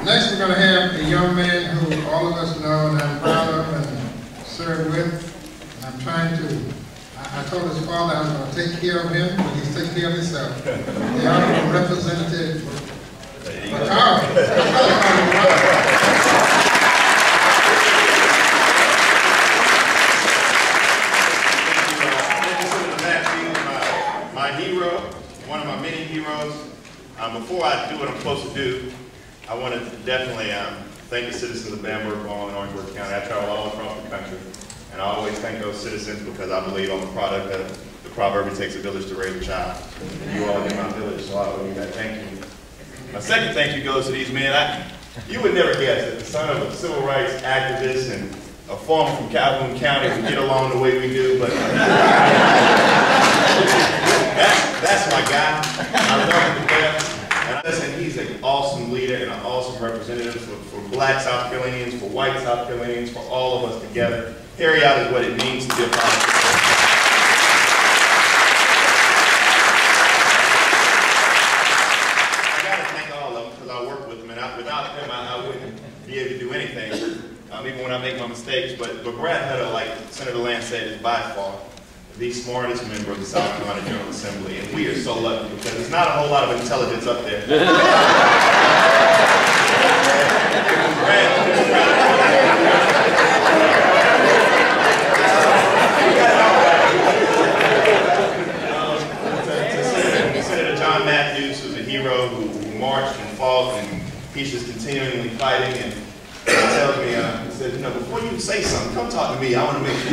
Next, we're going to have a young man who all of us know and I'm proud of and served with. And I'm trying to, I told his father I was going to take care of him, but he's taking care of himself. The Honorable Representative Bakari. My hero, one of my many heroes. Before I do what I'm supposed to do, I want to definitely thank the citizens of Bamberg Mall in Orangeburg County. I travel all across the country, and I always thank those citizens because I believe I'm a product of the proverb, it takes a village to raise a child. You all in my village, so I owe you that thank you. My second thank you goes to these men. You would never guess that the son of a civil rights activist and a farmer from Calhoun County would get along the way we do, but that's my guy. I love him to death. And listen, he's an awesome leader and an awesome representative for black South Carolinians, for white South Carolinians, for all of us together. Carry out is what it means to be a politician. I got to thank all of them because I work with them, and without them, I wouldn't be able to do anything, even when I make my mistakes. But Brad Hutto, like Senator Lance said, is by far the smartest member of the South Carolina General Assembly, and we are so lucky because there's not a whole lot of intelligence up there. Senator John Matthews, who's a hero who marched and fought, and he's just continually fighting. And he tells me, he says, you know, before you say something, come talk to me. I want to make sure.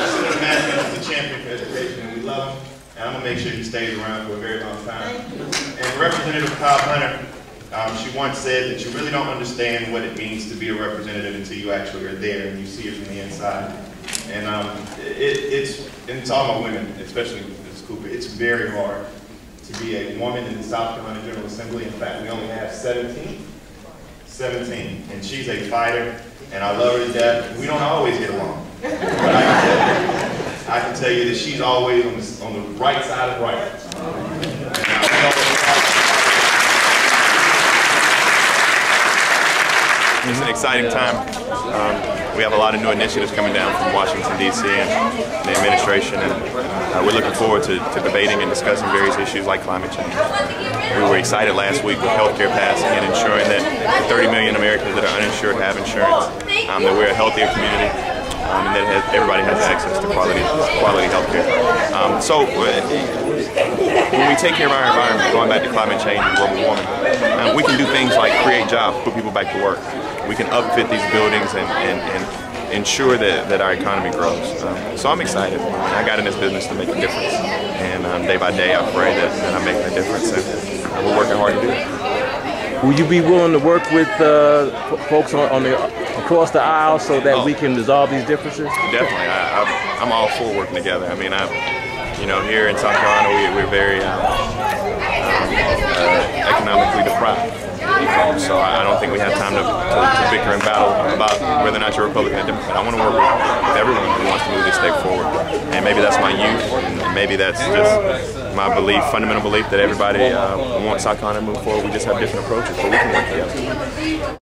Senator Matthews is a champion for education, and we love him. And I'm going to make sure he stays around for a very long time. And Representative Cobb Hunter, she once said that you really don't understand what it means to be a representative until you actually are there and you see it from the inside. And it's all my women, especially Ms. Cooper, it's very hard to be a woman in the South Carolina General Assembly. In fact, we only have 17. And she's a fighter, and I love her to death. We don't always get along. But I can tell you that she's always on the right side of right. It's an exciting time. We have a lot of new initiatives coming down from Washington, D.C. and the administration, and we're looking forward to debating and discussing various issues like climate change. We were excited last week with healthcare passing and ensuring that 30 million Americans that are uninsured have insurance, that we're a healthier community, and that everybody has access to quality healthcare. So when we take care of our environment, going back to climate change and global warming, we can do things like create jobs, put people back to work. We can upfit these buildings and ensure that our economy grows. So I'm excited. I got in this business to make a difference, and day by day I pray that I'm making a difference, and we're working hard to do it. Will you be willing to work with folks across the aisle so that we can resolve these differences? Definitely. I'm all for working together. I mean, here in South Carolina, we're very economically deprived. So I don't think we have time to bicker and battle about whether or not you're Republican or Democrat. I want to work with everyone who wants to move this state forward. And maybe that's my youth, and maybe that's just my belief, fundamental belief that everybody wants South Carolina to move forward. We just have different approaches, but we can work together.